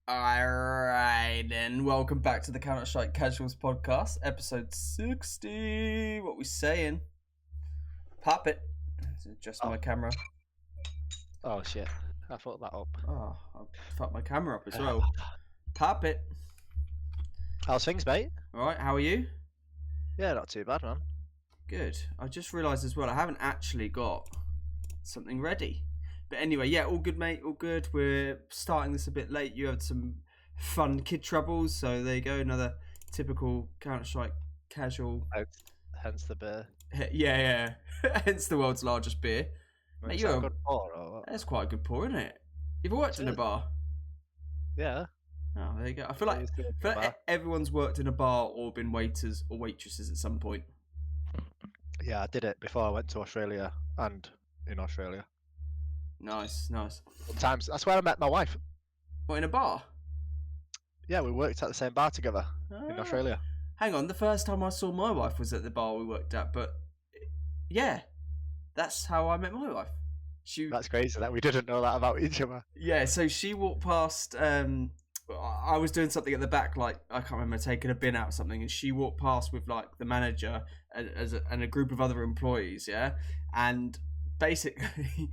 Alright, then welcome back to the CounterStrike Casuals podcast, episode 60. What we saying? Pop it. Adjust my camera. Oh shit! I fucked that up. Oh, I fucked my camera up as well. Pop it. How's things, mate? Alright, how are you? Yeah, not too bad, man. Good. I just realised as well I haven't actually got something ready. But anyway, yeah, all good, mate. All good. We're starting this a bit late. You had some fun kid troubles, so there you go. Another typical CounterStrike casual. Hence the beer. Yeah. Hence the world's largest beer. Mate, a good pour, or what? That's quite a good pour, isn't it? You ever worked in a bar? Yeah. Oh, there you go. I feel like everyone's worked in a bar or been waiters or waitresses at some point. Yeah, I did it before I went to Australia and in Australia. Nice. Sometimes that's where I met my wife. What, in a bar? Yeah, we worked at the same bar together in Australia. Hang on, the first time I saw my wife was at the bar we worked at, but yeah, that's how I met my wife. That's crazy that we didn't know that about each other. Yeah, so she walked past. I was doing something at the back, like I can't remember, taking a bin out or something, and she walked past with like the manager and a group of other employees. Yeah, and basically.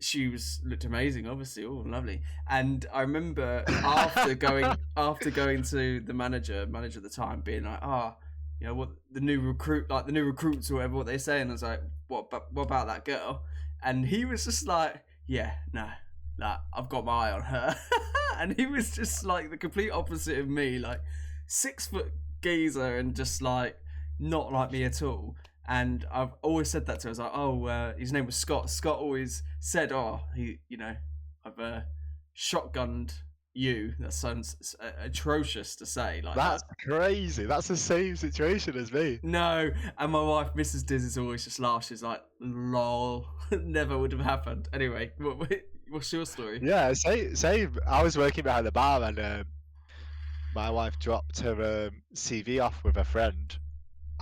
She looked amazing, obviously, all lovely. And I remember after going to the manager at the time, being like, what the new recruits or whatever, what they say, and I was like, what about that girl? And he was just like, yeah, no, I've got my eye on her. And he was just like the complete opposite of me, like 6 foot geezer and just like not like me at all. And I've always said that to him. I was like, his name was Scott. Scott always said, I've shotgunned you. That sounds atrocious to say. Like that's crazy. That's the same situation as me. No, and my wife, Mrs. Diz, is always just laughs. She's like, lol, never would have happened. Anyway, what's your story? Yeah, same. I was working behind the bar and my wife dropped her CV off with a friend.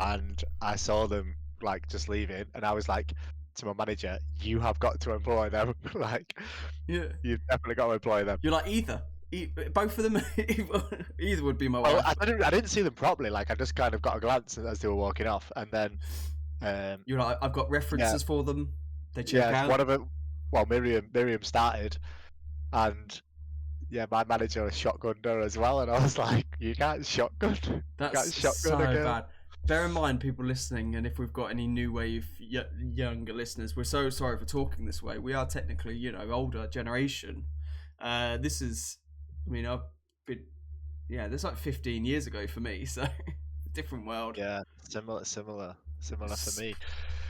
And I saw them like just leaving, and I was like to my manager, "You have got to employ them. Like, yeah, you've definitely got to employ them." You're like either both of them. Either would be my wife. I didn't see them properly. Like I just kind of got a glance as they were walking off, and then you're like, I've got references for them. They check out. One of them. Well, Miriam started, and yeah, my manager was shotgunned her as well, and I was like, "You can't shotgun. That's so bad." Bear in mind, people listening, and if we've got any new wave younger listeners, we're so sorry for talking this way. We are technically, older generation. This is, I've been, that's like 15 years ago for me, so different world. Yeah, similar for me.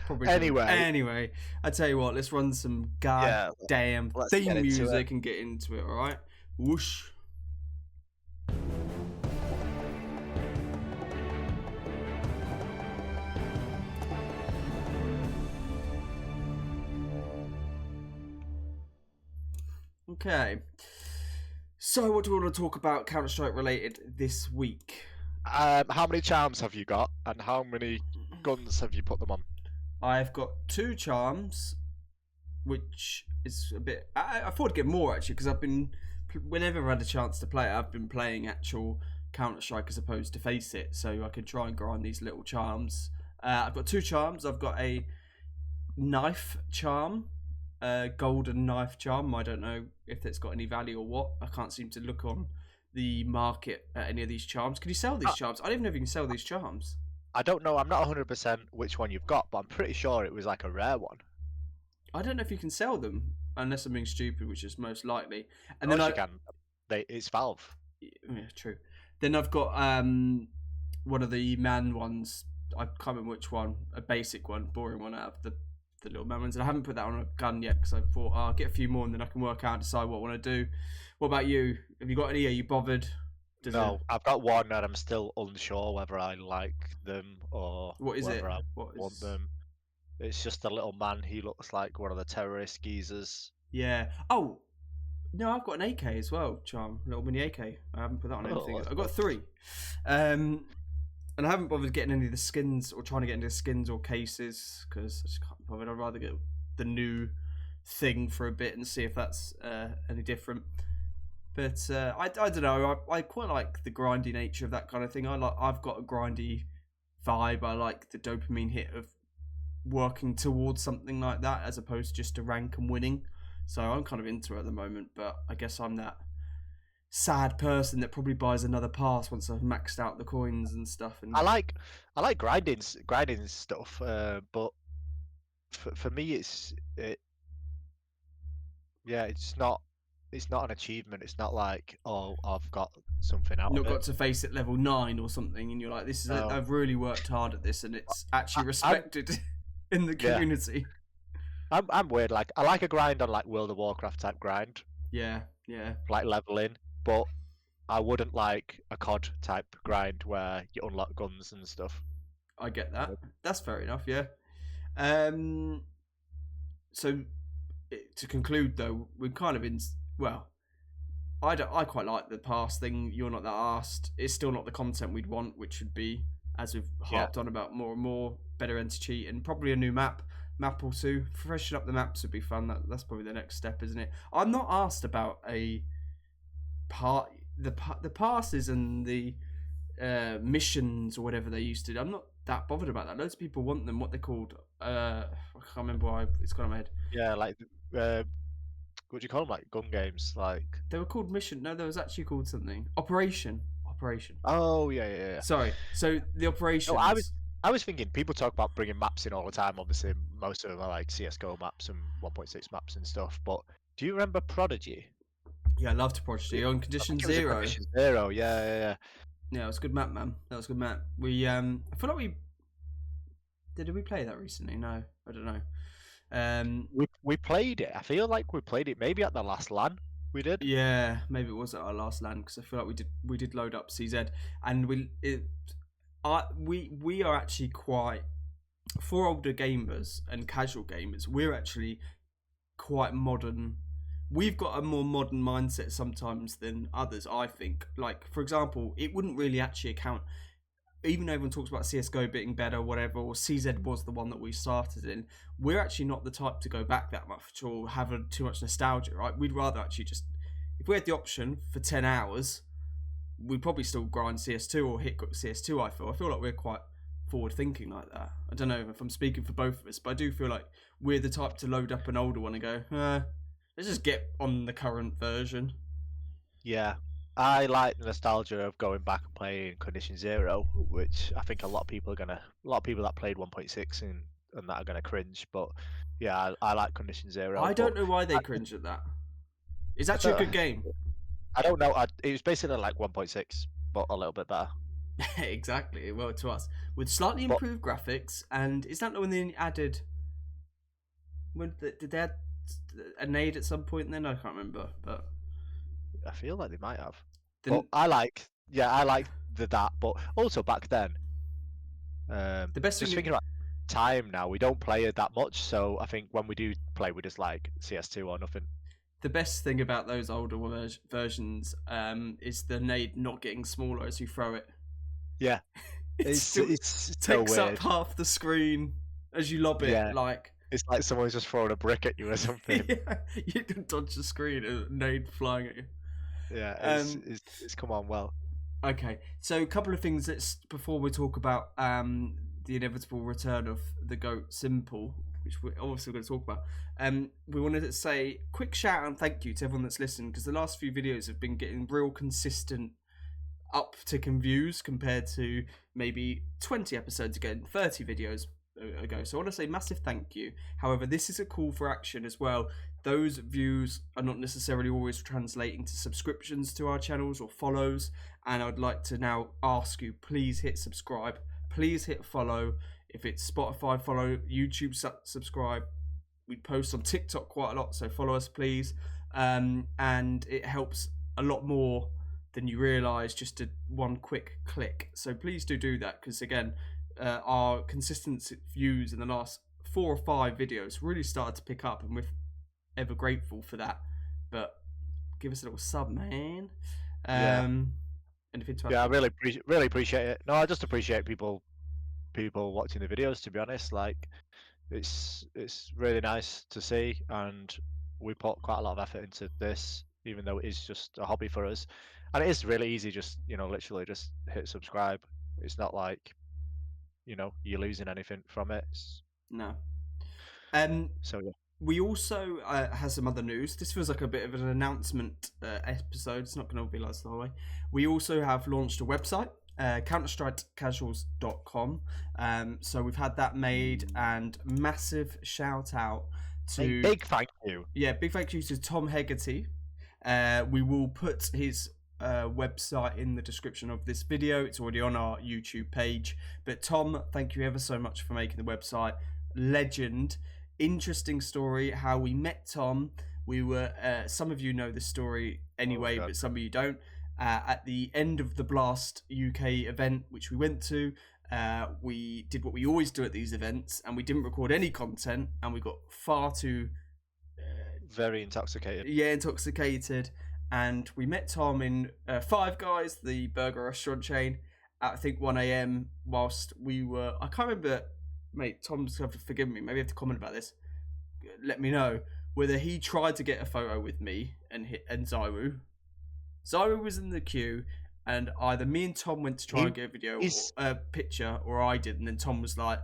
Probably anyway, I tell you what, let's run some goddamn theme music and get into it. All right, whoosh. Okay, so what do we want to talk about CounterStrike related this week? How many charms have you got, and how many guns have you put them on? I've got 2 charms, which is a bit. I thought I'd get more actually, because I've been, whenever I've had a chance to play, I've been playing actual CounterStrike as opposed to Face It, so I could try and grind these little charms. I've got 2 charms. I've got a knife charm. Golden knife charm. I don't know if it's got any value or what. I can't seem to look on the market at any of these charms. Can you sell these charms? I don't even know if you can sell these charms. I don't know. I'm not 100% which one you've got, but I'm pretty sure it was like a rare one. I don't know if you can sell them unless I'm being stupid, which is most likely. And then you can. It's Valve. Yeah, true. Then I've got one of the man ones. I can't remember which one. A basic one, boring one out of the little man ones, and I haven't put that on a gun yet because I thought I'll get a few more and then I can work out and decide what I want to do. What about you? Have you got any? Are you bothered? I've got one and I'm still unsure whether I like them or whether I want them. It's just a little man. He looks like one of the terrorist geezers. Yeah. Oh, no, I've got an AK as well, charm. Little mini AK. I haven't put that on anything. I've got 3. And I haven't bothered getting any of the skins or trying to get into the skins or cases because I just can't be bothered. I'd rather get the new thing for a bit and see if that's any different. But I don't know. I quite like the grindy nature of that kind of thing. I've got a grindy vibe. I like the dopamine hit of working towards something like that as opposed to just a rank and winning. So I'm kind of into it at the moment. But I guess I'm that sad person that probably buys another pass once I've maxed out the coins and stuff. And I like grinding stuff, but for me yeah, it's not an achievement. It's not like, oh, I've got something out not of it. got to face at level 9 or something, and you're like, this is No. I've really worked hard at this, and it's actually I'm respected in the yeah, community. I'm weird. Like I like a grind on like World of Warcraft type grind, Yeah, yeah, like leveling, but I wouldn't like a COD type grind where you unlock guns and stuff. I get that. That's fair enough. Yeah. Um. So to conclude, though, we're kind of in. Well, I quite like the pass thing. You're not that asked. It's still not the content we'd want, which would be, as we've Yeah, harped on about more and more, better Ence cheat and probably a new map or two. Freshen up the maps would be fun. That's probably the next step, isn't it? I'm not asked about a part the passes and the missions or whatever they used to do. I'm not that bothered about that. Loads of people want them. What they're called? I can't remember why it's gone in my head. yeah, like what do you call them? Like gun games, like. They were called mission. No, there was actually called something. Operation. Operation. Oh yeah. Sorry. So the No, operations. I was thinking people talk about bringing maps in all the time. Obviously, most of them are like CS:GO maps and 1.6 maps and stuff. But do you remember Prodigy? Yeah, I loved Prodigy on I Condition think it was a Zero. Condition Zero. Yeah. Yeah, it was a good map, man. That was a good map. I feel like we did we play that recently? No, I don't know. We played it. I feel like we played it maybe at the last LAN we did. Yeah, maybe it was at our last land because I feel like we did load up CZ and we are actually quite for older gamers and casual gamers. We're actually quite modern. We've got a more modern mindset sometimes than others. I think, like for example, it wouldn't really actually account. Even though everyone talks about CS:GO being better, or whatever, or CZ was the one that we started in, we're actually not the type to go back that much or have too much nostalgia, right? We'd rather actually just, if we had the option for 10 hours, we'd probably still grind CS2 or hit CS2, I feel like we're quite forward thinking like that. I don't know if I'm speaking for both of us, but I do feel like we're the type to load up an older one and go, let's just get on the current version. Yeah. I like the nostalgia of going back and playing Condition Zero, which I think a lot of people that played 1.6 and that are gonna cringe. But yeah, I like Condition Zero. I don't But know why they cringe at that. It's actually a good game. I don't know. It was basically like 1.6, but a little bit better. Exactly. Well, to us, with slightly But improved graphics, and is that when they added? Did they add a nade at some point? Then I can't remember. But I feel like they might have. then But I like that. But also back then, the best just thing. thinking about time now, we don't play it that much. So I think when we do play, we just like CS2 or nothing. The best thing about those older versions is the nade not getting smaller as you throw it. Yeah, It's it's takes so up weird. half the screen as you lob it. Yeah. Like It's like someone's just throwing a brick at you or something. yeah, you can dodge the screen and a nade flying at you. Yeah, it's come on well. Okay, so a couple of things before we talk about the inevitable return of the goat S1mple, which we're obviously going to talk about. We wanted to say quick shout out and thank you to everyone that's listened because the last few videos have been getting real consistent uptick in views compared to maybe 20 episodes ago, 30 videos ago. So I want to say massive thank you. However, this is a call for action as well. Those views are not necessarily always translating to subscriptions to our channels or follows, and I'd like to now ask you, please hit subscribe, please hit follow. If it's Spotify, follow, YouTube, subscribe. We post on TikTok quite a lot, so follow us please. And it helps a lot more than you realise, just one quick click. So please do that, because again, our consistent views in the last 4 or 5 videos really started to pick up, and we're ever grateful for that. But give us a little sub, man. Yeah, I really appreciate it. No, I just appreciate people watching the videos. To be honest, like it's really nice to see, and we put quite a lot of effort into this. even though it is just a hobby for us. And it is really easy, just literally just hit subscribe. It's not like you're losing anything from it. No. So yeah. We also have some other news. This feels like a bit of an announcement episode. It's not going to be like the whole way. We also have launched a website, CounterStrikeCasuals.com. So we've had that made, and massive shout out to... Big thank you. Yeah, big thank you to Tom Hegarty. We will put his website in the description of this video. It's already on our YouTube page. But Tom, thank you ever so much for making the website. Legend. Interesting story how we met Tom. We were some of you know this story anyway, but some of you don't. At the end of the Blast UK event, which we went to, we did what we always do at these events, and we didn't record any content, and we got far too very intoxicated. Yeah, intoxicated. And we met Tom in Five Guys, the burger restaurant chain, at I think 1 a.m. whilst we were... I can't remember... Mate, Tom's going to forgive me. Maybe you have to comment about this. Let me know whether he tried to get a photo with me and Zywoo. Zywoo was in the queue, and either me and Tom went to try and get a video, or a picture, or I did, and then Tom was like,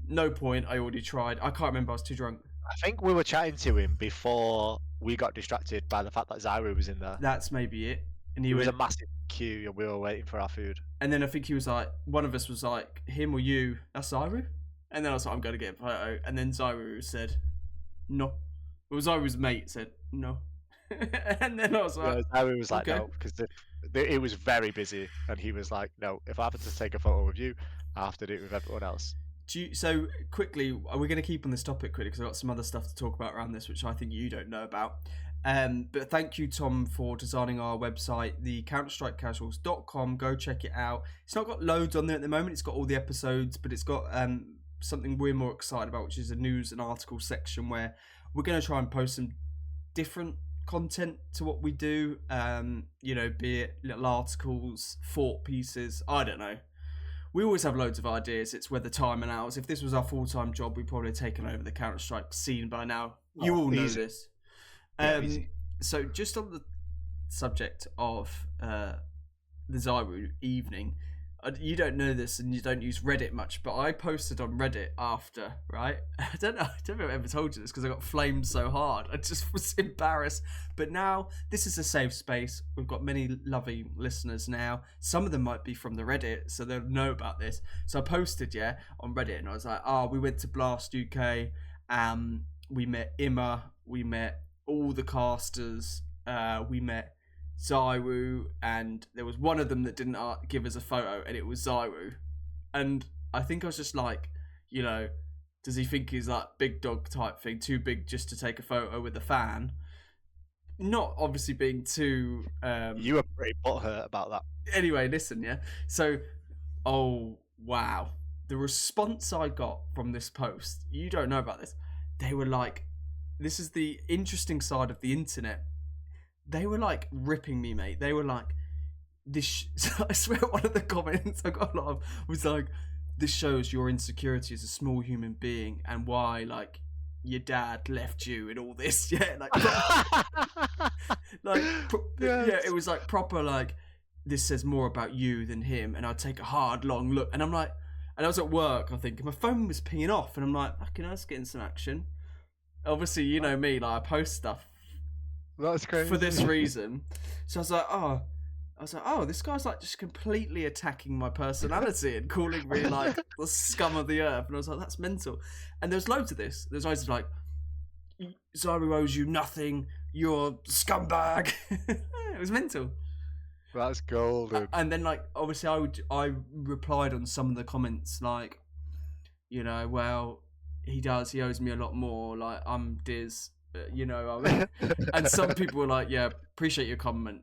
no point, I already tried. I can't remember, I was too drunk. I think we were chatting to him before we got distracted by the fact that Zywoo was in there. That's maybe it. And it was a massive queue, and we were waiting for our food. And then I think he was like, one of us was like, him or you, that's Zywoo? And then I was like, I'm going to get a photo. And then Zywoo said, no. It was Zywoo's mate said, no. And then I was like... Yeah, Zywoo was like, okay. No, because it was very busy. And he was like, no, if I have to take a photo with you, I have to do it with everyone else. So, quickly, are we going to keep on this topic quickly? Because I've got some other stuff to talk about around this, which I think you don't know about. But thank you, Tom, for designing our website, the CounterStrikeCasuals.com. Go check it out. It's not got loads on there at the moment. It's got all the episodes, but it's got... something we're more excited about, which is a news and article section where we're going to try and post some different content to what we do, be it little articles, thought pieces, I don't know. We always have loads of ideas. It's whether time and hours. If this was our full-time job, we'd probably have taken over the Counter-Strike scene by now. You all know this. So just on the subject of the Zywoo evening, you don't know this and you don't use Reddit much, but I posted on Reddit after, right? I don't know if I ever told you this because I got flamed so hard. I just was embarrassed. But now, this is a safe space. We've got many lovely listeners now. Some of them might be from the Reddit, so they'll know about this. So I posted, on Reddit, and I was like, we went to Blast UK, we met Imma, we met all the casters, we met Zywoo, and there was one of them that didn't give us a photo, and it was Zywoo. And I think I was just like, does he think he's like big dog type thing, too big just to take a photo with a fan? Not obviously being too... You were pretty butthurt about that. Anyway, listen, So, oh, wow. The response I got from this post, you don't know about this. They were like, this is the interesting side of the internet. They were like ripping me, mate. They were like, I swear one of the comments I got a lot of was like, this shows your insecurity as a small human being and why, like, your dad left you and all this. Yeah, like, yes. It was like proper, like, this says more about you than him. And I'd take a hard, long look. And I'm like, and I was at work, I think, and my phone was pinging off. And I'm like, fucking, I was getting some action. Obviously, you know me, like, I post stuff. That's crazy. For this reason. So I was like, oh, this guy's like just completely attacking my personality and calling me like the scum of the earth. And I was like, that's mental. And there's loads of this. There's loads of like, Zywoo owes you nothing. You're a scumbag. It was mental. That's golden. And then like, obviously I replied on some of the comments like, well, he owes me a lot more. Like, I'm Diz. And some people were like, yeah, appreciate your comment,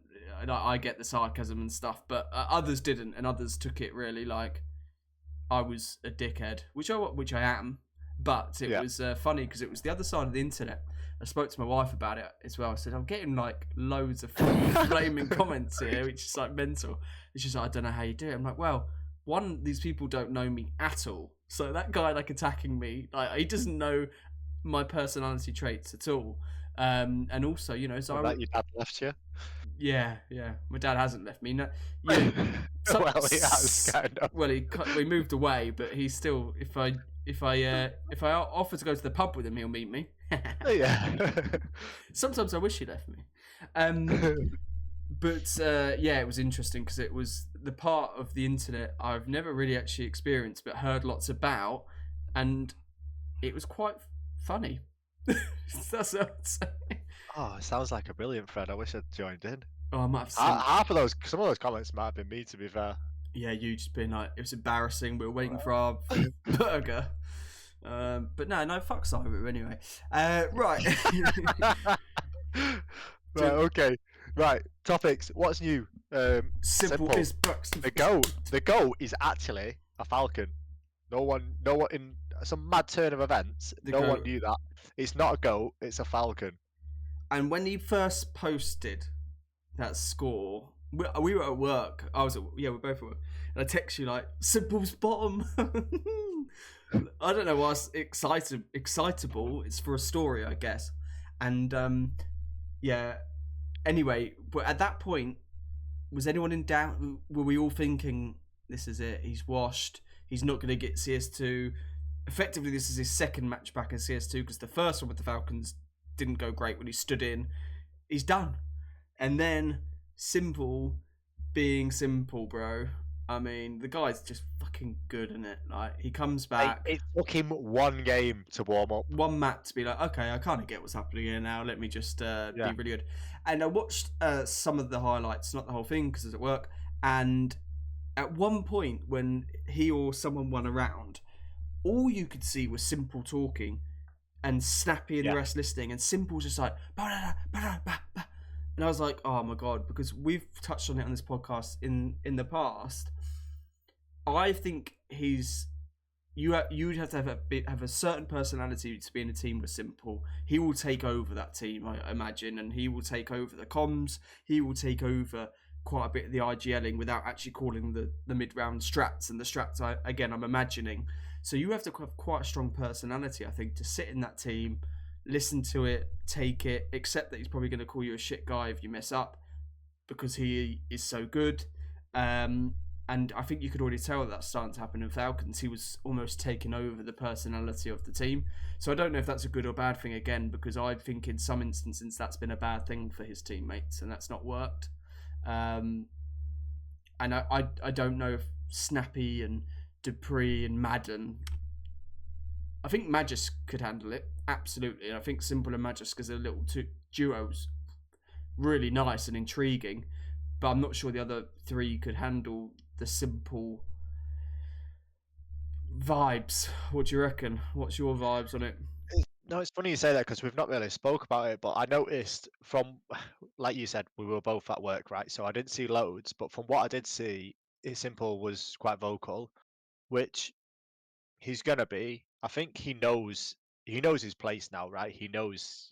I get the sarcasm and stuff, but others didn't, and others took it really like I was a dickhead, which I am, but it was funny because it was the other side of the internet. I spoke to my wife about it as well. I said, I'm getting like loads of flaming comments here, which is like mental. And she's like, I don't know how you do it. I'm like, well, one, these people don't know me at all, so that guy like attacking me, like, he doesn't know my personality traits at all. And also, you know, What Zywoo. about your dad left you? Yeah, yeah. My dad hasn't left me. No, you. Well, he has kind of. Well, we moved away, but he's still. If I offer to go to the pub with him, he'll meet me. Yeah. Sometimes I wish he left me. But yeah, it was interesting because it was the part of the internet I've never really actually experienced, but heard lots about, and it was quite funny. That's what I'd say. Oh, it sounds like a brilliant thread. I wish I'd joined in. Oh, I might have sent. Half of those, some of those comments might have been me, to be fair. Yeah, you just been like, it was embarrassing. We were waiting for our burger. But no, fuck Zywoo anyway. Right. Right, okay. Right, topics. What's new? Simple is bucks. The goat is actually a falcon. No one in some mad turn of events. No one knew that. It's not a goat. It's a falcon. And when he first posted that score, we were at work. We're both at work. And I text you like, Simple's bottom. I don't know why it's excitable. It's for a story, I guess. And yeah. Anyway, but at that point, was anyone in doubt? Were we all thinking, this is it? He's washed. He's not going to get CS2. Effectively, this is his second match back in CS2 because the first one with the Falcons didn't go great when he stood in. He's done. And then S1mple being S1mple, bro. I mean, the guy's just fucking good, isn't it? Like, he comes back. It took him one game to warm up. One map to be like, okay, I kind of get what's happening here now. Let me just be really good. And I watched some of the highlights, not the whole thing, because it's at work. And at one point, when he or someone won a round, all you could see was S1mple talking and Snappy and the rest listening. And S1mple's just like, bah, bah, bah, bah. And I was like, oh my God, because we've touched on it on this podcast in the past. I think you'd have to have a certain personality to be in a team with S1mple. He will take over that team, I imagine, and he will take over the comms. He will take over quite a bit of the IGLing without actually calling the mid-round strats. And the strats, I'm imagining. So you have to have quite a strong personality, I think, to sit in that team, listen to it, take it, accept that he's probably going to call you a shit guy if you mess up because he is so good. And I think you could already tell that's starting to happen in Falcons. He was almost taking over the personality of the team. So I don't know if that's a good or bad thing again, because I think in some instances that's been a bad thing for his teammates and that's not worked. And I don't know if Snappy and Dupree and Madden, I think Magis could handle it, absolutely. And I think S1mple and Magis, because they're little two duos, really nice and intriguing. But I'm not sure the other three could handle the S1mple vibes. What do you reckon? What's your vibes on it? No, it's funny you say that because we've not really spoke about it, but I noticed from, like you said, we were both at work, right? So I didn't see loads, but from what I did see, S1mple was quite vocal, which he's gonna be. I think he knows his place now, right? He knows,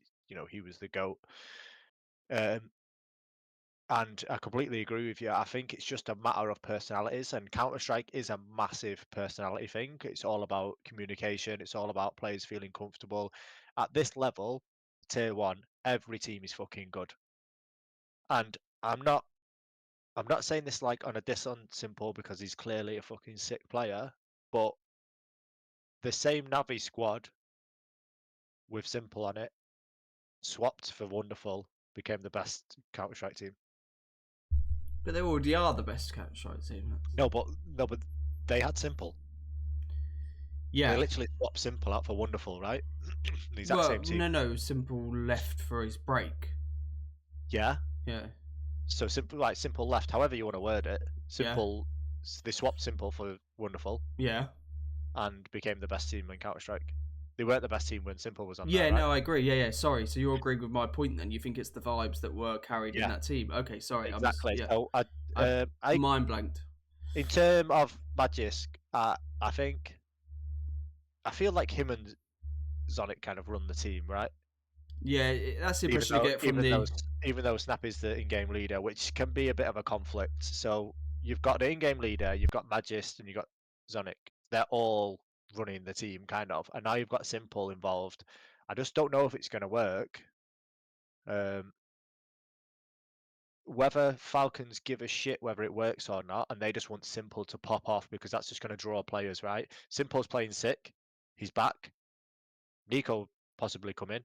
he was the GOAT. And I completely agree with you. I think it's just a matter of personalities, and CounterStrike is a massive personality thing. It's all about communication. It's all about players feeling comfortable. At this level, tier 1, every team is fucking good. And I'm not saying this like on a diss on S1mple because he's clearly a fucking sick player, but the same Navi squad with S1mple on it, swapped for Wonderful, became the best CounterStrike team. But they already are the best CounterStrike team. No, but they had S1mple. Yeah. They literally swapped S1mple out for Wonderful, right? The exact same team. No, S1mple left for his break. Yeah. Yeah. So S1mple left, however you want to word it. S1mple, they swapped S1mple for Wonderful. Yeah. And became the best team in Counter-Strike. They weren't the best team when S1mple was on. Yeah, there, right? no, I agree. Yeah. Sorry. So you're agreeing with my point then? You think it's the vibes that were carried in that team? Okay, sorry. Exactly. So I mind blanked. In terms of Magisk, I feel like him and Zonic kind of run the team, right? Yeah, that's the impression you get from even though Snap is the in-game leader, which can be a bit of a conflict. So you've got the in-game leader, you've got Magist, and you've got Zonic. They're all running the team, kind of, and now you've got S1mple involved. I just don't know if it's going to work Um, whether Falcons give a shit whether it works or not, and they just want Simple to pop off because that's just going to draw players, right? Simple's playing sick. He's back. Nico possibly come in.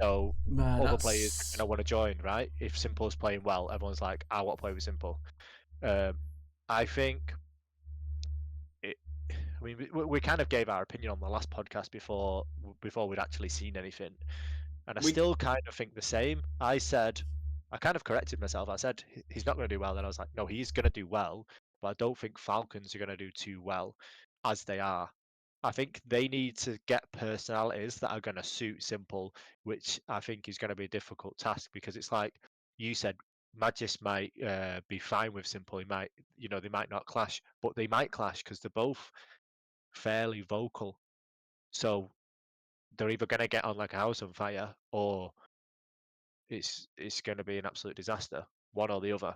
So Man, other players are that's going to want to join, right? If Simple's playing well, everyone's like, I want to play with Simple. Um, I think it. I mean, we kind of gave our opinion on the last podcast before we'd actually seen anything, and I we. still kind of think the same. I kind of corrected myself. I said he's not going to do well, then I was like, no, he's going to do well, but I don't think Falcons are going to do too well as they are. I think they need to get personalities that are going to suit Simple, which I think is going to be a difficult task because it's like you said, Magis might be fine with Simple. He might, they might not clash, but they might clash because they're both fairly vocal. So they're either going to get on like a house on fire or it's going to be an absolute disaster, one or the other.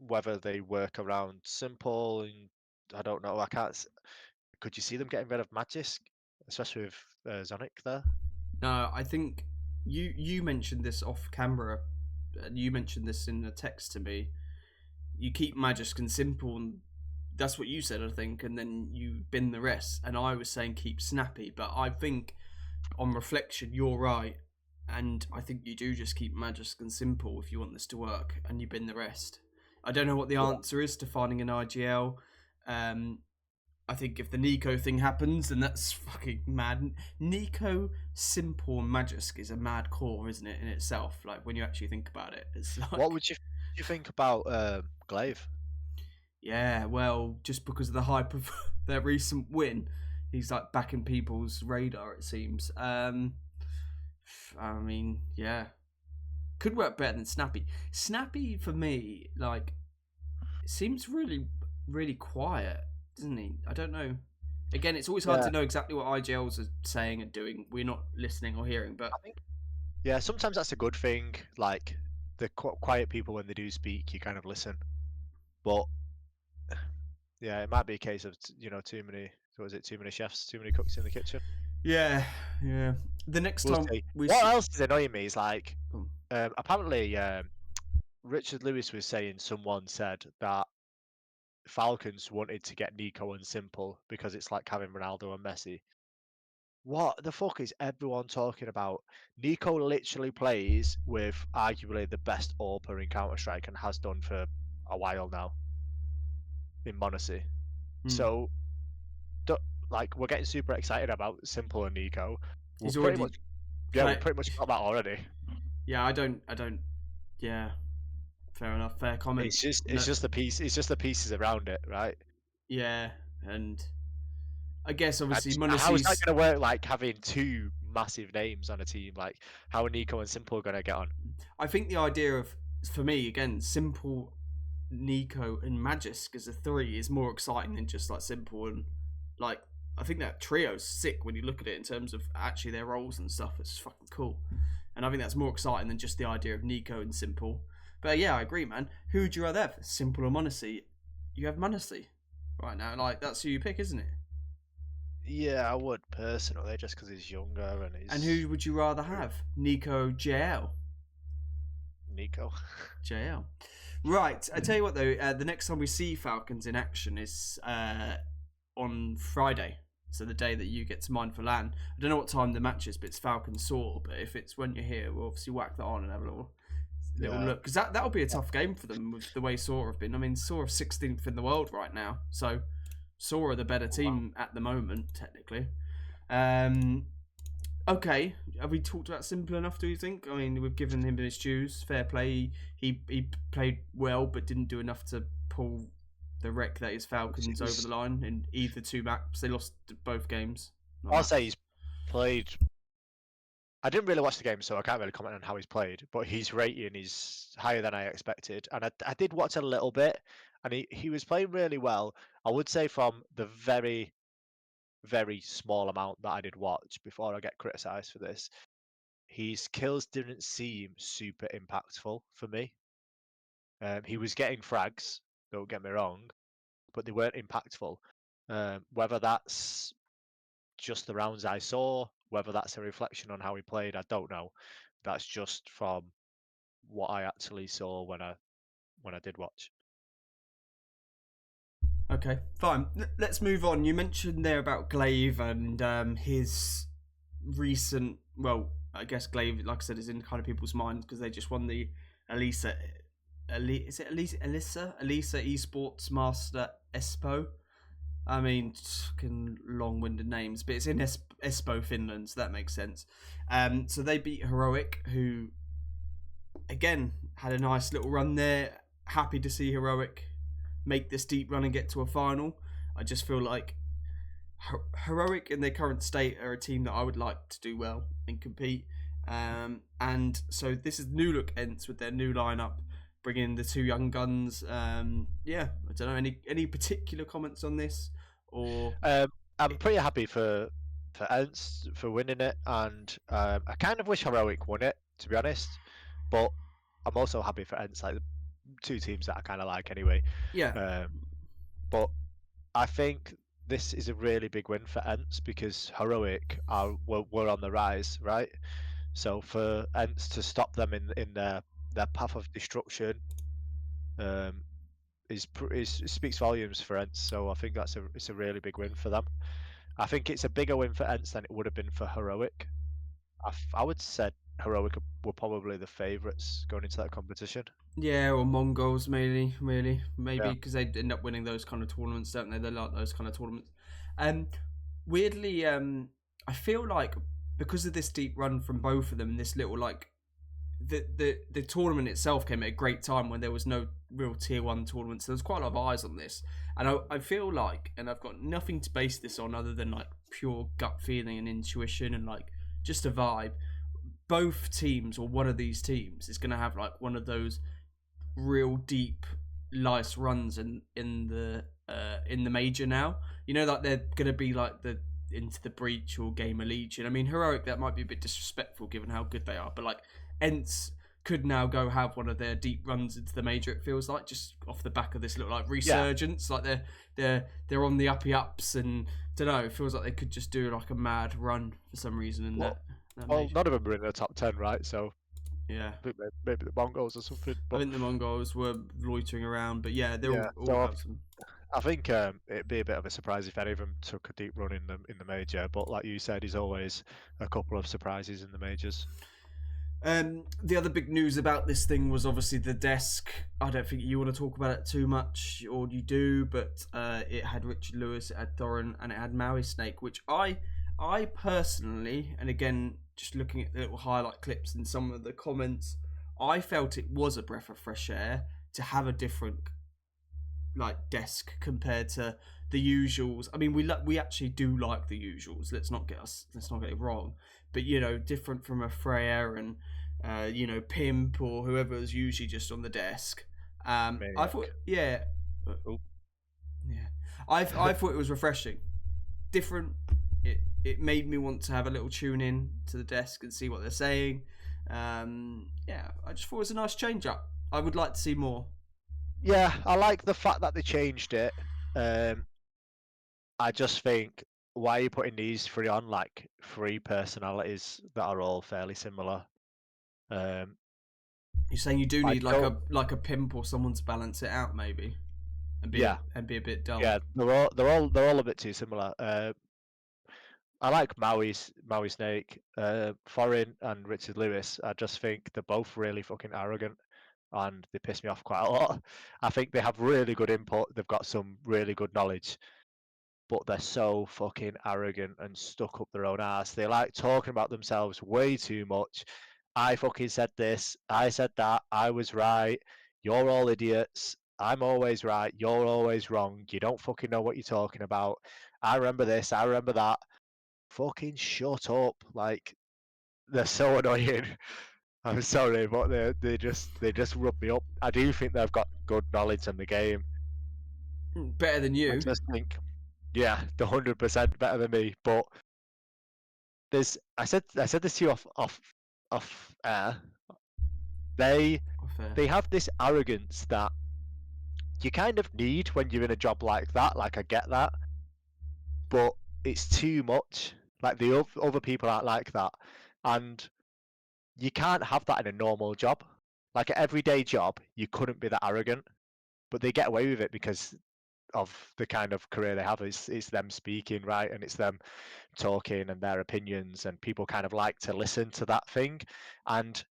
Whether they work around Simple and I don't know. Could you see them getting rid of Magisk, especially with Zonic there? No, I think you mentioned this off camera. And you mentioned this in a text to me. You keep Magisk and Simple, and that's what you said, I think, and then you bin the rest. And I was saying keep Snappy, but I think on reflection, you're right. And I think you do just keep Magisk and Simple if you want this to work, and you bin the rest. I don't know what the Yeah. answer is to finding an IGL. I think if the Nico thing happens, then that's fucking mad. Nico, Simple, and Magisk is a mad core, isn't it, in itself? Like, when you actually think about it, it's like. What would you think about Glaive? Yeah, well, just because of the hype of their recent win, he's like back in people's radar, it seems. I mean, yeah. Could work better than Snappy. Snappy, for me, like, seems really, really quiet, doesn't he? I don't know. Again, it's always hard Yeah, to know exactly what IGLs are saying and doing. We're not listening or hearing, but I think yeah. Sometimes that's a good thing. Like the quiet people when they do speak, you kind of listen. But yeah, it might be a case of too many. What was it? Too many chefs, too many cooks in the kitchen. yeah, yeah. The next We'll time see. we What see. else is annoying me is like Oh, apparently Richard Lewis was saying someone said that Falcons wanted to get Nico and Simple because it's like having Ronaldo and Messi. What the fuck is everyone talking about? Nico literally plays with arguably the best AWPer in CounterStrike and has done for a while now in Monacy. hmm. So, do- like, we're getting super excited about Simple and Nico. We're He's pretty already much, yeah, we play. pretty much got that already. Yeah, I don't. Yeah, fair enough. Fair comment. It's No, just it's just the pieces around it, right? yeah, and I guess I obviously just, how is that Monassy's. going to work? Like having two massive names on a team, like how are Nico and Simple going to get on? I think the idea of, for me again, Simple, Nico, and Magisk as a three is more exciting than just like Simple and like. I think that trio's sick when you look at it in terms of actually their roles and stuff. It's fucking cool, and I think that's more exciting than just the idea of Nico and Simple. But yeah, I agree, man. Who would you rather have, Simple or Monacy? You have Monacy right now. Like that's who you pick, isn't it? Yeah, I would personally, just because he's younger and And he's who would you rather have, Nico, JL? Nico. JL. Right. I tell you what though, the next time we see Falcons in action is on Friday. So the day that you get to Mindful Land. I don't know what time the match is, but it's Falcon Saw. But if it's when you're here, we'll obviously whack that on and have a little Yeah, look, because that'll be a tough game for them with the way Saw have been. I mean, Saw are 16th in the world right now, so Saw are the better oh, wow. team at the moment, technically. Um, okay, have we talked about Simple enough? Do you think? I mean, we've given him his dues. Fair play. He played well, but didn't do enough to pull the wreck that is Falcons over the line in either two maps. They lost both games. Not I'll say maps. he's played. I didn't really watch the game, so I can't really comment on how he's played. But his rating is higher than I expected, and I did watch a little bit, and he was playing really well. I would say from the very very small amount that I did watch before I get criticised for this, his kills didn't seem super impactful for me. He was getting frags, don't get me wrong, but they weren't impactful. Whether that's just the rounds I saw. Whether that's a reflection on how he played, I don't know. That's just from what I actually saw when I did watch. Okay, fine. Let's move on. You mentioned there about Glaive and his recent. Well, I guess Glaive, like I said, is in kind of people's minds because they just won the Elisa. Is it Elisa esports master Espo. I mean, fucking long-winded names, but it's in Espoo, Finland, so that makes sense. So they beat Heroic, who again had a nice little run there. Happy to see Heroic make this deep run and get to a final. I just feel like Heroic in their current state are a team that I would like to do well and compete. And so this is new look Ence with their new lineup, bringing the two young guns. Yeah, I don't know any particular comments on this or. I'm pretty happy for Ence for winning it, and I kind of wish Heroic won it, to be honest. But I'm also happy for Ence, like the two teams that I kind of like anyway. Yeah. But I think this is a really big win for Ence because Heroic were on the rise, right? So for Ence to stop them in their path of destruction, speaks volumes for Ence. So I think it's a really big win for them. I think it's a bigger win for Ence than it would have been for Heroic. I would say Heroic were probably the favourites going into that competition. Yeah, or Mongols maybe Yeah. because they end up winning those kind of tournaments, don't they? They like those kind of tournaments. Weirdly, I feel like because of this deep run from both of them, this little like the tournament itself came at a great time when there was no real tier one tournaments. There was quite a lot of eyes on this, and I feel like, and I've got nothing to base this on other than like pure gut feeling and intuition and like just a vibe. Both teams or one of these teams is going to have like one of those real deep nice runs in the major now. You know, like they're gonna be like the into the breach or game of legion. I mean, Heroic, that might be a bit disrespectful given how good they are, but like Ence could now go have one of their deep runs into the major. It feels like just off the back of this little like resurgence, like they're on the uppy ups, and don't know. It feels like they could just do like a mad run for some reason in that major. None of them are in the top 10, right? So Yeah, maybe the Mongols or something. But I think the Mongols were loitering around, but yeah, they're all so have some. I think it'd be a bit of a surprise if any of them took a deep run in the major. But like you said, there's always a couple of surprises in the majors. The other big news about this thing was obviously the desk. I don't think you want to talk about it too much, or you do, but it had Richard Lewis, it had Thorin, and it had Maui Snake, which I personally, and again, just looking at the little highlight clips and some of the comments, I felt it was a breath of fresh air to have a different like desk compared to the usuals. I mean, we actually do like the usuals. Let's not get it wrong. But you know, different from a Freya and Pimp or whoever's usually just on the desk. I thought, yeah, yeah, I thought it was refreshing, different. It made me want to have a little tune in to the desk and see what they're saying. Yeah, I just thought it was a nice change up. I would like to see more. Yeah, I like the fact that they changed it. I just think, why are you putting these three on, like three personalities that are all fairly similar? You're saying you do need like a pimp or someone to balance it out, maybe, and be a bit dull. Yeah, they're all a bit too similar. I like Maui Snake, Thorin and Richard Lewis. I just think they're both really fucking arrogant, and they piss me off quite a lot. I think they have really good input. They've got some really good knowledge, but they're so fucking arrogant and stuck up their own ass. They like talking about themselves way too much. I fucking said this. I said that. I was right. You're all idiots. I'm always right. You're always wrong. You don't fucking know what you're talking about. I remember this. I remember that. Fucking shut up. Like, they're so annoying. I'm sorry, but they just rub me up. I do think they've got good knowledge in the game. Better than you. I just think, yeah, they're 100% better than me. But I said this to you off air. They have this arrogance that you kind of need when you're in a job like that. Like, I get that, but it's too much. Like the other people aren't like that, and you can't have that in a normal job. Like an everyday job, you couldn't be that arrogant, but they get away with it because of the kind of career they have. It's them speaking, right, and it's them talking and their opinions, and people kind of like to listen to that thing. And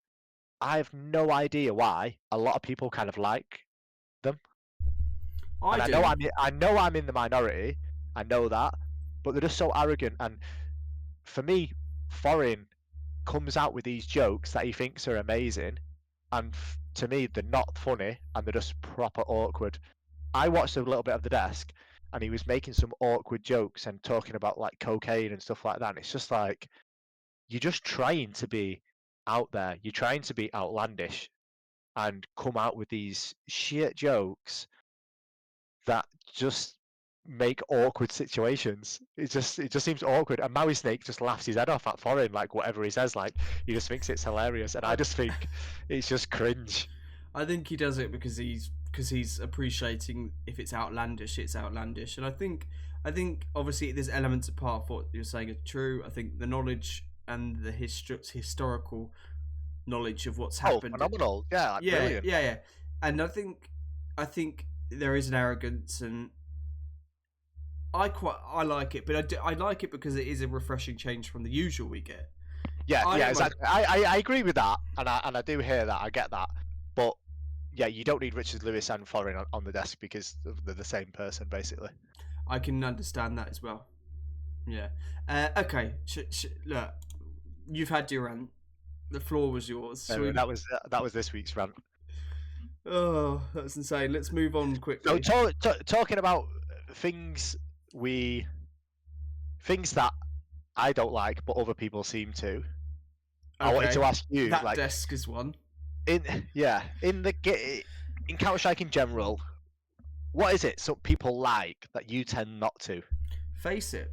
I have no idea why a lot of people kind of like them. I And do. I know I'm in the minority. I know that, but they're just so arrogant. And for me, Thorin comes out with these jokes that he thinks are amazing, and to me, they're not funny and they're just proper awkward. I watched a little bit of the desk, and he was making some awkward jokes and talking about like cocaine and stuff like that. And it's just like you're just trying to be out there. You're trying to be outlandish and come out with these shit jokes that just make awkward situations. It just seems awkward. And Maui Snake just laughs his head off at Thorin, like whatever he says, like he just thinks it's hilarious. And I just think it's just cringe. I think he does it because he's appreciating if it's outlandish, it's outlandish, and I think obviously there's elements of part of what you're saying are true. I think the knowledge and the historical knowledge of what's Oh, happened. phenomenal! Yeah, like, Yeah, brilliant. yeah, yeah, and I think there is an arrogance, and I like it, but I like it because it is a refreshing change from the usual we get. Yeah, I yeah, don't like- exactly. I agree with that, and I do hear that. I get that, but yeah, you don't need Richard Lewis and Thorin on the desk because they're the same person basically. I can understand that as well. Yeah. Okay. Look, you've had your rant. The floor was yours. So that was this week's rant. Oh, that's insane. Let's move on So quickly. talking about things things that I don't like, but other people seem to. I wanted to ask you, that like, desk is one. in Counter-Strike in general, what is it some people like that you tend not to? Face it.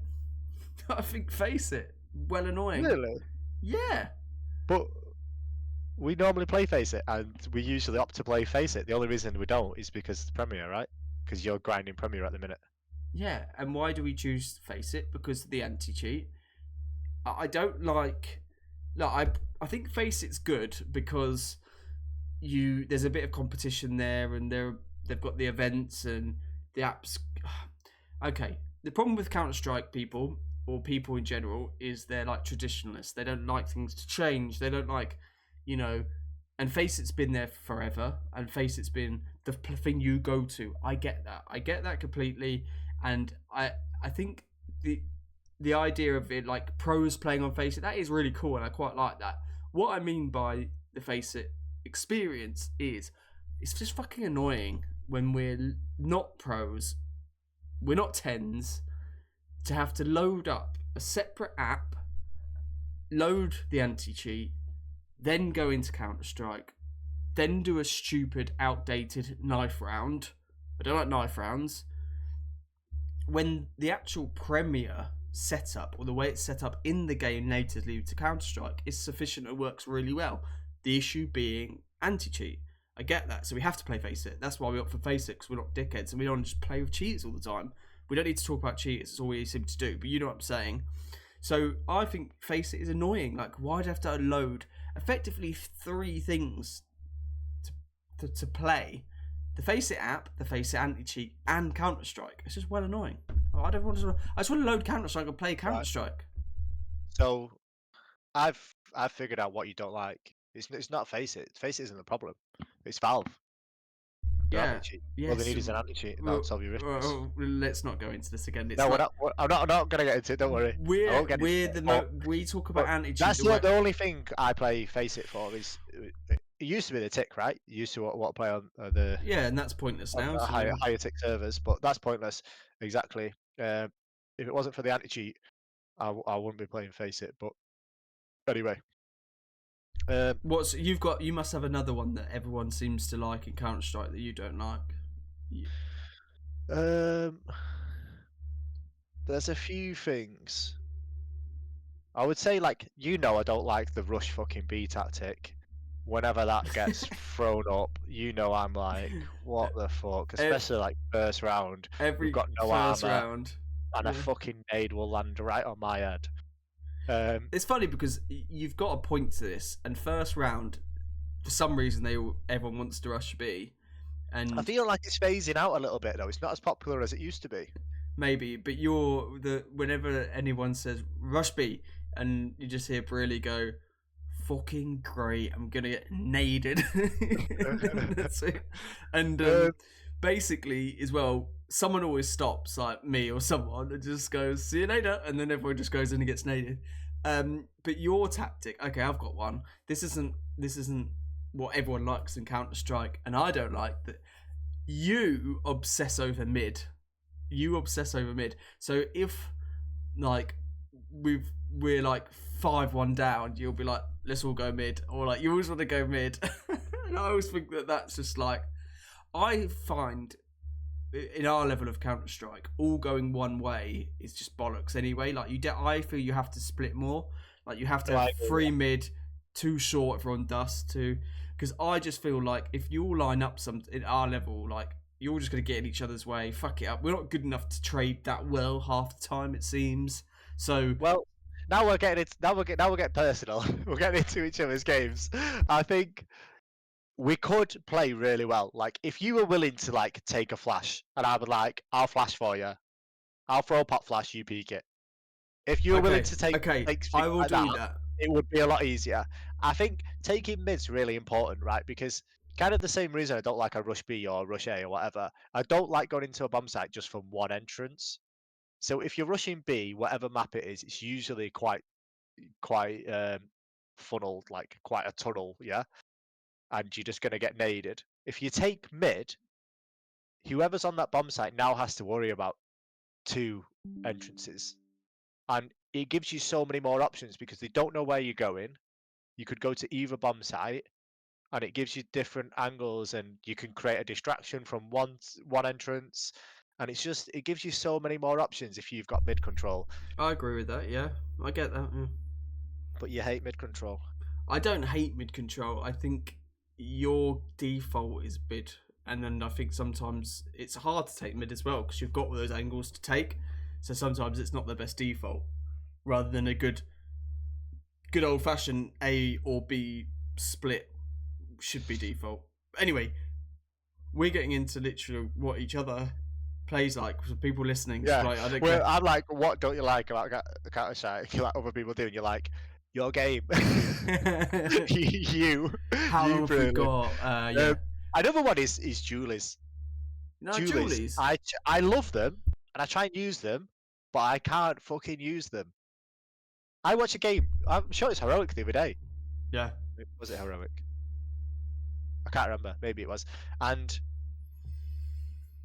I think face it. Well annoying. Really? Yeah. But we normally play Face It, and we usually opt to play Face It. The only reason we don't is because it's Premier, right? Because you're grinding Premier at the minute. Yeah. And why do we choose face it? Because of the anti-cheat. I don't like. No, I think face it's good because there's a bit of competition there, and they've got the events and the apps. Okay, the problem with Counter-Strike people or people in general is they're like traditionalists. They don't like things to change. They don't like, and face it's been there forever, and face it's been the thing you go to. I get that completely, and I think the idea of it, like pros playing on face it, that is really cool, and I quite like that. What I mean by the face it experience is it's just fucking annoying when we're not pros, we're not tens, to have to load up a separate app, load the anti-cheat, then go into Counter-Strike, then do a stupid outdated knife round. I don't like knife rounds. When the actual Premier setup, or the way it's set up in the game natively to Counter-Strike, is sufficient and works really well. The issue being anti-cheat. I get that, so we have to play Face It. That's why we opt for Face It, because we're not dickheads and we don't just play with cheaters all the time. We don't need to talk about cheaters, it's all we seem to do, but you know what I'm saying. So I think Face It is annoying. Like, why do I have to load effectively 3 things to play? The Face It app, the Face It anti-cheat, and Counter-Strike. It's just well annoying. I just want to load Counter-Strike and play Counter-Strike. Right. So, I've figured out what you don't like. It's not Face It. Face It isn't the problem. It's Valve. Yeah. Yes. All they need is an anti-cheat. That'll solve your risks. Let's not go into this again. I'm not going to get into it. Don't worry. We talk about anti-cheat. That's the only thing I play Face It for. Is it used to be the tick, right? You used to what play on the and that's pointless now. Higher tick servers, but that's pointless. Exactly. If it wasn't for the anti-cheat, I wouldn't be playing Face It. But anyway. You must have another one that everyone seems to like in Counter-Strike that you don't like. There's a few things. I would say, like, I don't like the rush fucking B tactic. Whenever that gets thrown up, I'm like, what the fuck? Especially like first round. We've got no first armor. Round. and a fucking nade will land right on my head. It's funny because you've got a point to this, and first round, for some reason, everyone wants to rush B, and I feel like it's phasing out a little bit though. It's not as popular as it used to be. maybe, but whenever anyone says rush B, and you just hear Briley go, "Fucking great! I'm gonna get naded." That's it. And basically, as well, someone always stops, like me or someone, and just goes, "See you later," and then everyone just goes in and gets naded. But your tactic, okay, I've got one. This isn't what everyone likes in CounterStrike, and I don't like that. You obsess over mid. So if like we're like 5-1 down, you'll be like, let's all go mid, or like you always want to go mid. And I always think that's just like, I find in our level of Counter-Strike, all going one way is just bollocks anyway. Like I feel you have to split more. Like you have to have 3 mid, 2 short if we're on dust, 2. Because I just feel like if you all line up in our level, like you're all just gonna get in each other's way. Fuck it up. We're not good enough to trade that well half the time, it seems. So well, now we're getting personal. We're getting into each other's games. I think we could play really well. Like if you were willing to like take a flash, and I would like, I'll flash for you. I'll throw a pop flash, you peek it. If you were willing to take, I will do that. It would be a lot easier. I think taking mid's really important, right? Because kind of the same reason I don't like a rush B or rush A or whatever. I don't like going into a bomb site just from one entrance. So if you're rushing B, whatever map it is, it's usually quite funneled, like quite a tunnel, yeah. And you're just gonna get naded. If you take mid, whoever's on that bomb site now has to worry about 2 entrances, and it gives you so many more options because they don't know where you're going. You could go to either bomb site, and it gives you different angles, and you can create a distraction from one entrance, and it gives you so many more options if you've got mid control. I agree with that. Yeah, I get that. Yeah. But you hate mid control. I don't hate mid control. I think your default is mid, and then I think sometimes it's hard to take mid as well because you've got all those angles to take. So sometimes it's not the best default, rather than a good old fashioned A or B split should be default. Anyway, we're getting into literally what each other plays like for people listening. Yeah, like, I don't well, I'm like, what don't you like about Counter-Strike? You like other people do, and you're like, your game. you. How long have we got? Yeah. Another one is Julies. No, Julies. I love them, and I try and use them, but I can't fucking use them. I watch a game. I'm sure it's Heroic the other day. Yeah. Was it Heroic? I can't remember. Maybe it was. And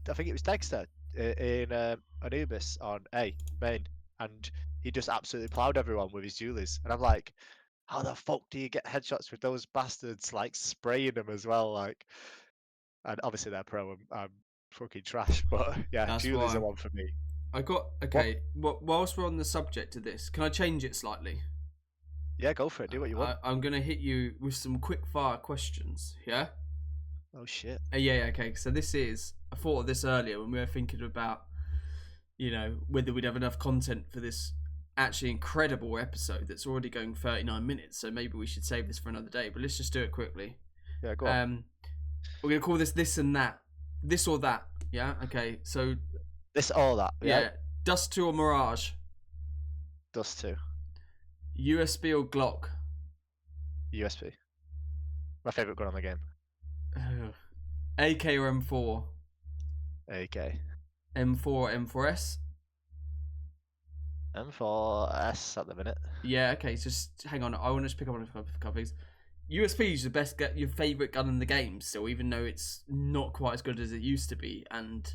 I think it was Dexter in Anubis on A main, and he just absolutely plowed everyone with his Julies. And I'm like, how the fuck do you get headshots with those bastards like spraying them as well? Like, and obviously they're pro. I'm fucking trash, but yeah, Julies are one for me. I got whilst we're on the subject of this, can I change it slightly? Yeah, go for it. Do what you want. I'm gonna hit you with some quick fire questions. Yeah. Oh shit. Yeah. Okay. So this is. I thought of this earlier when we were thinking about, whether we'd have enough content for this actually incredible episode that's already going 39 minutes. So maybe we should save this for another day. But let's just do it quickly. Yeah, go on. We're gonna call this and that, this or that. Yeah. Okay. So. This or that. Yeah. Dust 2 or Mirage? Dust 2. USB or Glock? USB. My favourite gun on the game. AK or M4? AK. M4 or M4S? M4S at the minute. Yeah, okay, just hang on. I want to just pick up on a couple of things. USB is your favourite gun in the game still, even though it's not quite as good as it used to be. And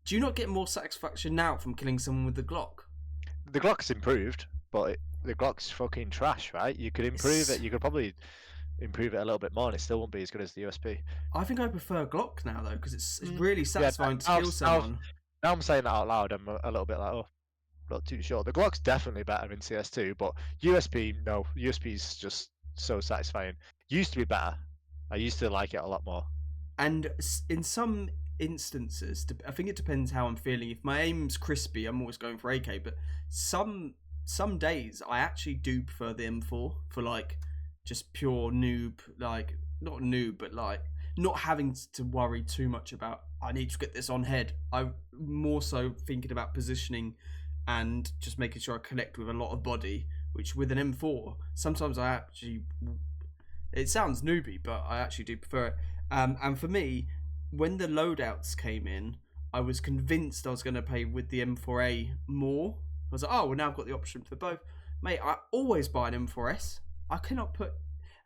do you not get more satisfaction now from killing someone with the Glock? The Glock's improved, but the Glock's fucking trash, right? You could improve it. You could probably improve it a little bit more, and it still won't be as good as the USB. I think I prefer Glock now, though, because it's really satisfying to kill someone. Now I'm saying that out loud, I'm a little bit like, oh, not too sure. The Glock's definitely better in CS2, but USB, no. USB's just so satisfying. Used to be better. I used to like it a lot more. And in some instances, I think it depends how I'm feeling. If my aim's crispy, I'm always going for AK. But some days I actually do prefer the M4 for like just pure noob, like not noob, but like not having to worry too much about I need to get this on head. I'm more so thinking about positioning and just making sure I connect with a lot of body. Which with an M4, sometimes I actually, it sounds newbie, but I actually do prefer it. And for me, when the loadouts came in, I was convinced I was going to play with the M4A more. I was like, oh, well, now I've got the option for both. Mate, I always buy an M4S. I cannot put...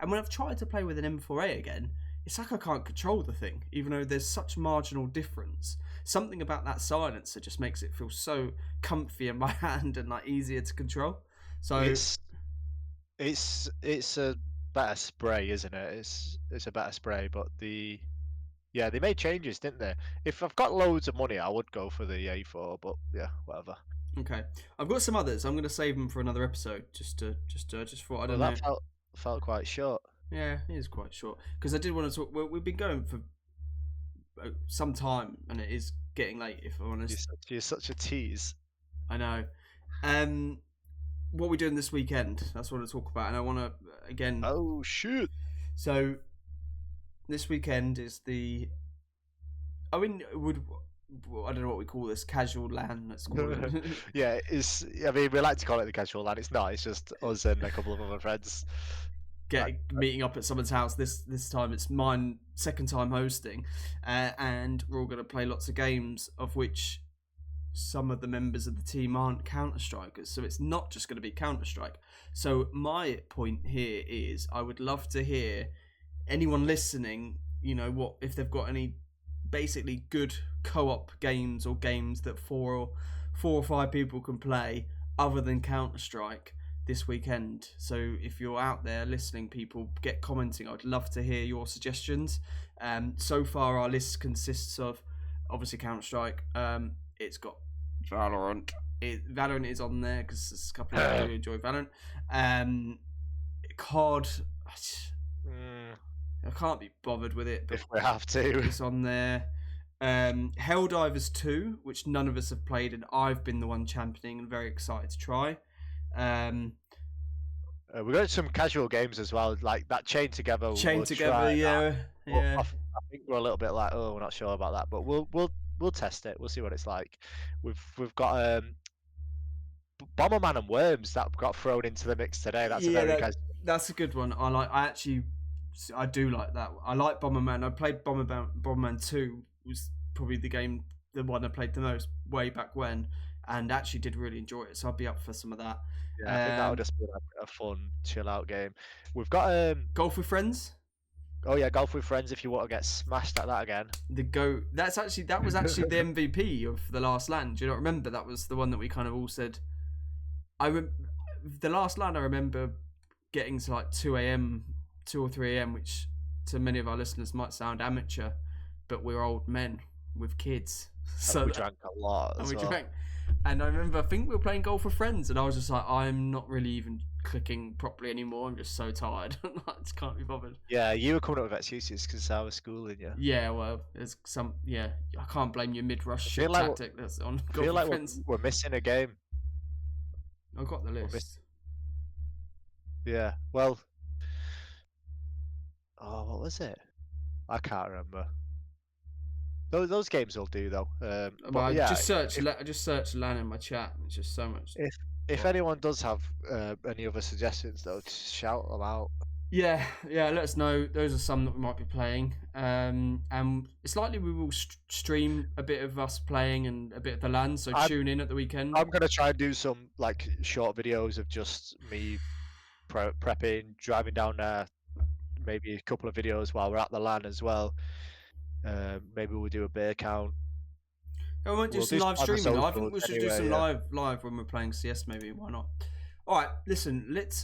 And when I've tried to play with an M4A again, it's like I can't control the thing, even though there's such marginal difference. Something about that silencer just makes it feel so comfy in my hand and like easier to control. So it's a better spray, isn't it? It's a better spray, but they made changes, didn't they? If I've got loads of money, I would go for the A4, but yeah, whatever. Okay, I've got some others. I'm going to save them for another episode, just for I don't know. That felt quite short. Yeah, it is quite short because I did want to talk. Well, we've been going for some time, and it is getting late. If I'm honest, you're such a tease. I know. What are we doing this weekend? That's what I want to talk about, and I want to again. Oh shit! So, this weekend is the. I mean, I don't know what we call this, casual LAN. Let's call it. Yeah, it's. I mean, we like to call it the casual LAN. It's not. It's just us and a couple of other friends. Meeting up at someone's house. This time it's mine second time hosting, and we're all going to play lots of games, of which some of the members of the team aren't Counter-Strikers, so it's not just going to be Counter-Strike. So my point here is I would love to hear anyone listening, you know, what if they've got any basically good co-op games or games that four or five people can play other than Counter-Strike this weekend. So if you're out there listening, people, get commenting. I'd love to hear your suggestions. So far our list consists of obviously Counter-Strike. It's got Valorant. Valorant is on there because there's a couple of people who enjoy Valorant. COD. I can't be bothered with it, but if we have to, it's on there. Helldivers 2, which none of us have played, and I've been the one championing and very excited to try. We got some casual games as well, like that Chain Together. Yeah. I think we're a little bit like, oh, we're not sure about that, but we'll test it. We'll see what it's like. We've got Bomberman and Worms that got thrown into the mix today. That's a good one. I do like that. I like Bomberman. I played Bomberman 2. Was probably the one I played the most way back when, and actually did really enjoy it. So I'd be up for some of that. Yeah, I think that would just be like a fun chill out game. We've got Golf with Friends. Oh yeah, Golf with Friends. If you want to get smashed at that again. That was actually the MVP of the last LAN. Do you not remember? That was the one that we kind of all said. The last LAN I remember getting to like 2 or 3 a.m, which to many of our listeners might sound amateur, but we're old men with kids. So we drank a lot. And I remember, I think we were playing Golf with Friends, and I was just like, I'm not really even clicking properly anymore. I'm just so tired. I just can't be bothered. Yeah, you were coming up with excuses because I was schooling you. Yeah, well, there's some. Yeah, I can't blame your mid-rush tactic that's on Golf with Friends. We're missing a game. I've got the list. Yeah, well. Oh, what was it? I can't remember. Those games will do though. I just searched LAN in my chat. And it's just so much. If anyone does have any other suggestions though, just shout them out. Yeah, let us know. Those are some that we might be playing. And it's likely we will stream a bit of us playing and a bit of the LAN. So tune in at the weekend. I'm gonna try and do some like short videos of just me prepping, driving down there. Maybe a couple of videos while we're at the LAN as well. Maybe we'll do a beer count. We might do some live streaming. I think we should do some live when we're playing CS. Maybe, why not? All right, listen. Let's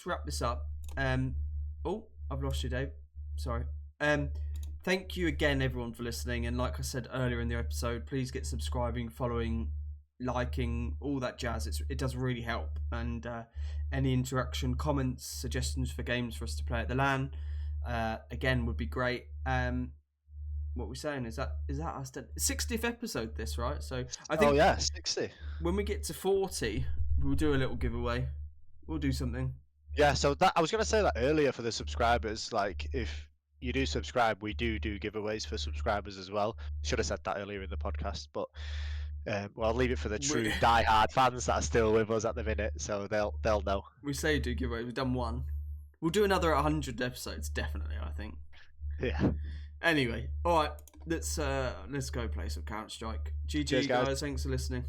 wrap this up. Oh, I've lost you, Dave. Sorry. Thank you again, everyone, for listening. And like I said earlier in the episode, please get subscribing, following, liking, all that jazz. It does really help. And any interaction, comments, suggestions for games for us to play at the LAN, again, would be great. what are we saying? Is that us? 60th episode, this, right? So I think Oh yeah, 60. when we get to 40, we'll do a little giveaway. We'll do something. Yeah, so that I was gonna say that earlier for the subscribers. Like, if you do subscribe, we do giveaways for subscribers as well. Should have said that earlier in the podcast, but well, I'll leave it for the true die-hard fans that are still with us at the minute, so they'll know. We say do giveaways. We've done one. We'll do another 100 episodes, definitely. I think. Yeah. Anyway, all right. Let's go play some CounterStrike. GG, Cheers, guys. Thanks for listening.